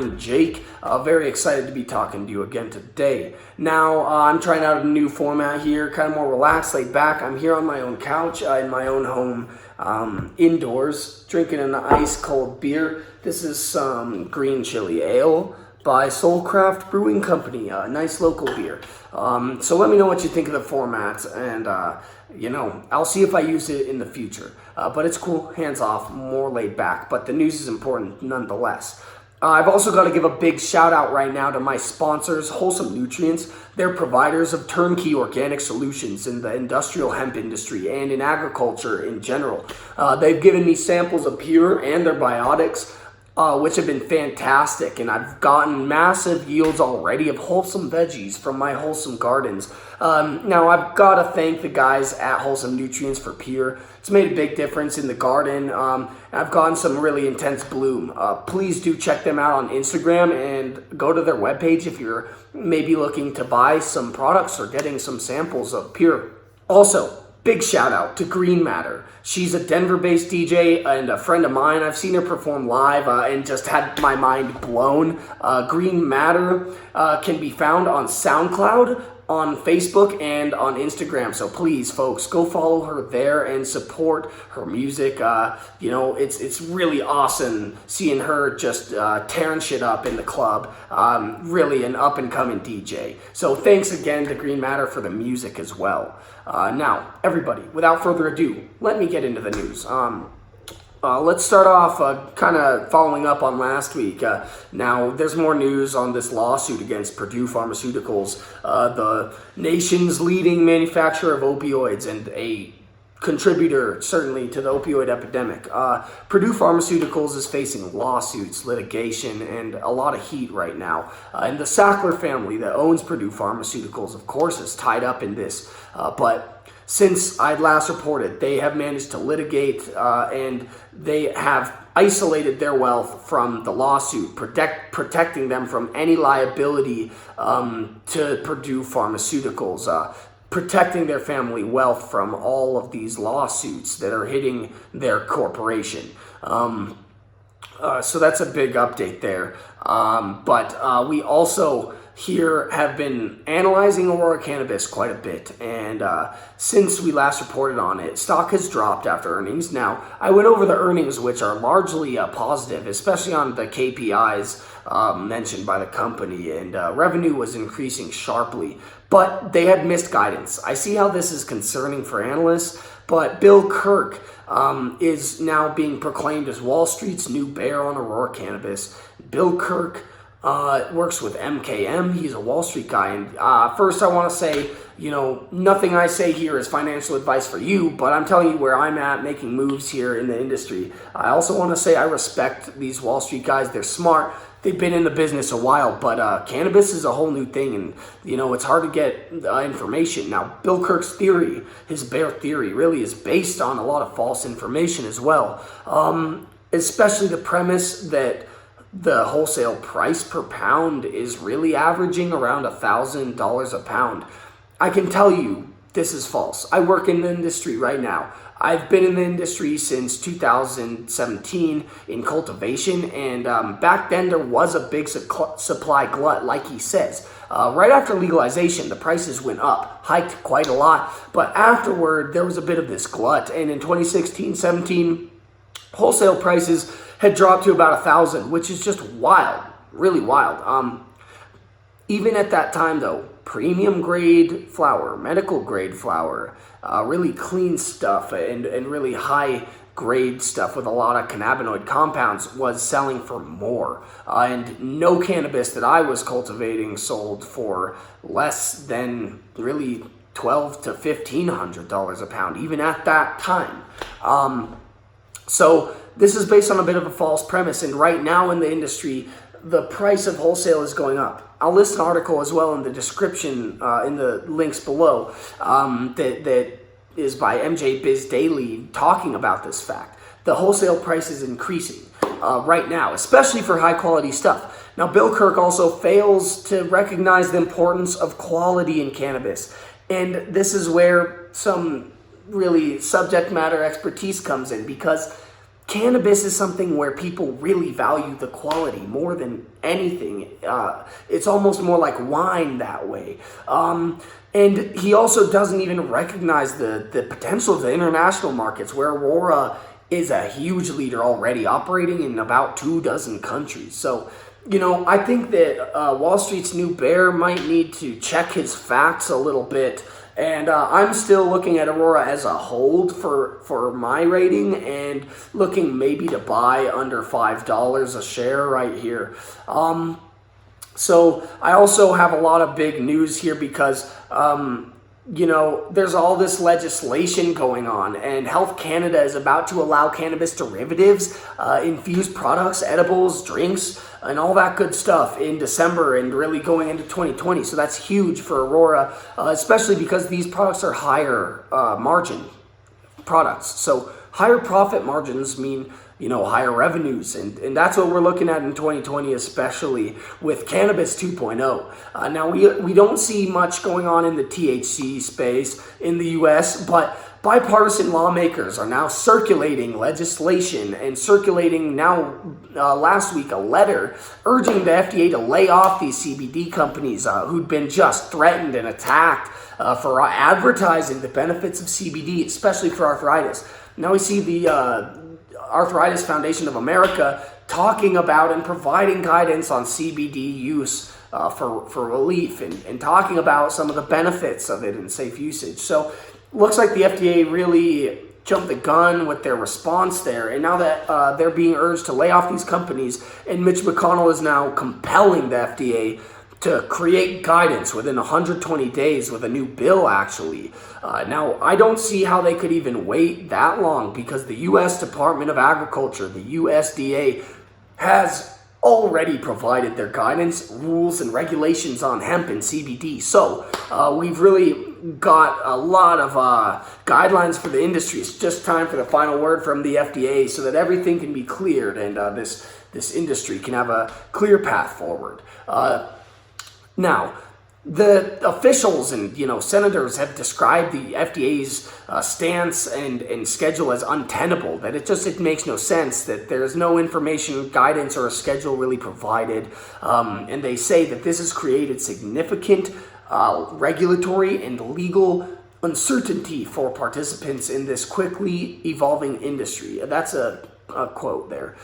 I'm Jake. Very excited to be talking to you again today. Now, I'm trying out a new format here, kind of more relaxed, laid back. I'm here on my own couch in my own home, indoors, drinking an ice cold beer. This is some green chili ale by Soulcraft Brewing Company, a nice local beer. So let me know what you think of the format, and I'll see if I use it in the future. But it's cool, hands off, more laid back, but the news is important nonetheless. I've also got to give a big shout out right now to my sponsors, Wholesome Nutrients. They're providers of turnkey organic solutions in the industrial hemp industry and in agriculture in general. They've given me samples of Pure and their biotics, which have been fantastic, and I've gotten massive yields already of wholesome veggies from my wholesome gardens. Now, I've got to thank the guys at Wholesome Nutrients for Pure. It's made a big difference in the garden. I've gotten some really intense bloom. Please do check them out on Instagram and go to their webpage if you're maybe looking to buy some products or getting some samples of Pure. Also, big shout out to Green Matter. She's a Denver-based DJ and a friend of mine. I've seen her perform live and just had my mind blown. Green Matter can be found on SoundCloud, on Facebook, and on Instagram. So please, folks, go follow her there and support her music. It's really awesome seeing her just tearing shit up in the club. Really an up-and-coming DJ. So thanks again to Green Matter for the music as well. Now, everybody, without further ado, let me get into the news. Let's start off kind of following up on last week. Now, there's more news on this lawsuit against Purdue Pharmaceuticals, the nation's leading manufacturer of opioids and a contributor, certainly, to the opioid epidemic. Purdue Pharmaceuticals is facing lawsuits, litigation, and a lot of heat right now. And the Sackler family that owns Purdue Pharmaceuticals, of course, is tied up in this. But since I'd last reported, they have managed to litigate and they have isolated their wealth from the lawsuit, protecting them from any liability to Purdue Pharmaceuticals, protecting their family wealth from all of these lawsuits that are hitting their corporation. So that's a big update there. But we also here have been analyzing Aurora Cannabis quite a bit, and since we last reported on it, stock has dropped after earnings. Now, I went over the earnings, which are largely positive, especially on the KPIs mentioned by the company, and revenue was increasing sharply, but they had missed guidance. I see how this is concerning for analysts, but Bill Kirk is now being proclaimed as Wall Street's new bear on Aurora Cannabis. Bill Kirk works with MKM. He's a Wall Street guy. And first I want to say, nothing I say here is financial advice for you, but I'm telling you where I'm at making moves here in the industry. I also want to say I respect these Wall Street guys. They're smart. They've been in the business a while, but cannabis is a whole new thing, and, it's hard to get information. Now, Bill Kirk's theory, his bear theory, really is based on a lot of false information as well, especially the premise that the wholesale price per pound is really averaging around $1,000 a pound. I can tell you this is false. I work in the industry right now. I've been in the industry since 2017 in cultivation, and back then there was a big supply glut, like he says. Right after legalization, the prices went up, hiked quite a lot, but afterward there was a bit of this glut, and in 2016-17, wholesale prices had dropped to about 1,000, which is just wild, really wild. Even at that time, though, premium grade flower, medical grade flower, really clean stuff, and really high grade stuff with a lot of cannabinoid compounds was selling for more. And no cannabis that I was cultivating sold for less than really $1,200 to $1,500 a pound, even at that time. So this is based on a bit of a false premise, and right now in the industry, the price of wholesale is going up. I'll list an article as well in the description, in the links below, that is by MJ Biz Daily talking about this fact. The wholesale price is increasing right now, especially for high quality stuff. Now, Bill Kirk also fails to recognize the importance of quality in cannabis, and this is where some really subject matter expertise comes in, because cannabis is something where people really value the quality more than anything. It's almost more like wine that way. And he also doesn't even recognize the potential of the international markets, where Aurora is a huge leader already, operating in about 24 countries. So, I think that Wall Street's new bear might need to check his facts a little bit. And I'm still looking at Aurora as a hold for my rating, and looking maybe to buy under $5 a share right here. So I also have a lot of big news here because, there's all this legislation going on, and Health Canada is about to allow cannabis derivatives, infused products, edibles, drinks, and all that good stuff in December and really going into 2020. So that's huge for Aurora, especially because these products are higher margin products. So higher profit margins mean, higher revenues. And that's what we're looking at in 2020, especially with Cannabis 2.0. Now, we don't see much going on in the THC space in the U.S., but bipartisan lawmakers are now circulating legislation and circulating now last week a letter urging the FDA to lay off these CBD companies who'd been just threatened and attacked for advertising the benefits of CBD, especially for arthritis. Now we see the Arthritis Foundation of America talking about and providing guidance on CBD use for relief, and talking about some of the benefits of it and safe usage. So looks like the FDA really jumped the gun with their response there. And now that they're being urged to lay off these companies, and Mitch McConnell is now compelling the FDA to create guidance within 120 days with a new bill, actually. Now, I don't see how they could even wait that long, because the U.S. Department of Agriculture, the USDA, has already provided their guidance, rules, and regulations on hemp and CBD. So we've really got a lot of guidelines for the industry. It's just time for the final word from the FDA so that everything can be cleared, and this industry can have a clear path forward. Now, the officials and senators have described the FDA's stance and schedule as untenable. That it makes no sense, that there's no information, guidance, or a schedule really provided, and they say that this has created significant regulatory and legal uncertainty for participants in this quickly evolving industry. That's a quote there.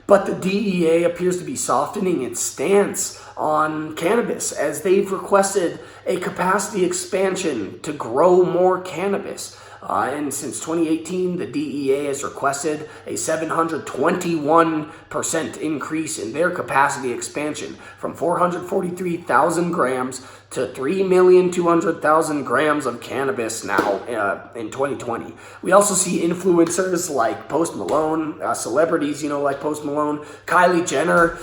But the DEA appears to be softening its stance on cannabis, as they've requested a capacity expansion to grow more cannabis. And since 2018, the DEA has requested a 721% increase in their capacity expansion from 443,000 grams to 3,200,000 grams of cannabis now in 2020. We also see influencers like Post Malone, celebrities, like Post Malone, Kylie Jenner,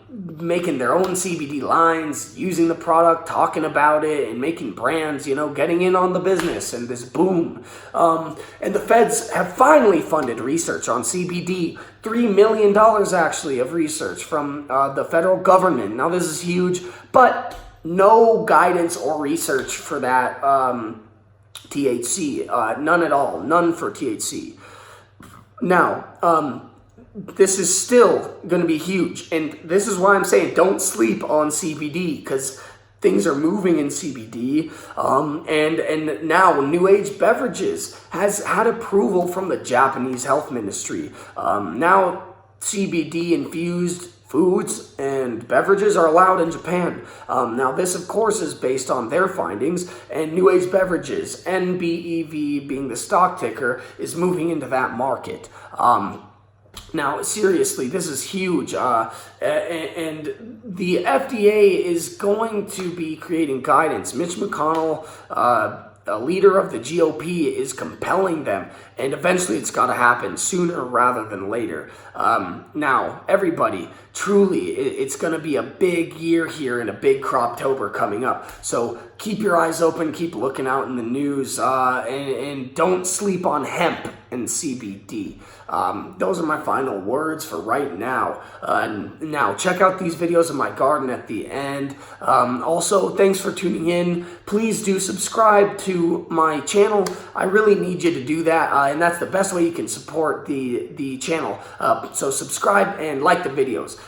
making their own CBD lines, using the product, talking about it, and making brands, getting in on the business and this boom. And the feds have finally funded research on CBD, $3 million actually of research from the federal government. Now this is huge, but no guidance or research for that THC, none at all, none for THC. Now, this is still going to be huge, and this is why I'm saying don't sleep on CBD, because things are moving in CBD, and now New Age Beverages has had approval from the Japanese health ministry. Now CBD infused foods and beverages are allowed in Japan. Now this, of course, is based on their findings, and New Age Beverages, NBEV being the stock ticker, is moving into that market. Now, seriously, this is huge, and the FDA is going to be creating guidance. Mitch McConnell, a leader of the GOP, is compelling them, and eventually it's got to happen sooner rather than later. Now, everybody, truly, it's going to be a big year here and a big Croptober coming up. So keep your eyes open, keep looking out in the news, and don't sleep on hemp and CBD. Those are my final words for right now. Now, check out these videos of my garden at the end. Also, thanks for tuning in. Please do subscribe to my channel. I really need you to do that, and that's the best way you can support the channel. So subscribe and like the videos.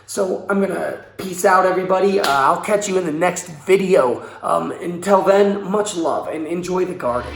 So I'm going to peace out, everybody. I'll catch you in the next video. Until then, much love and enjoy the garden.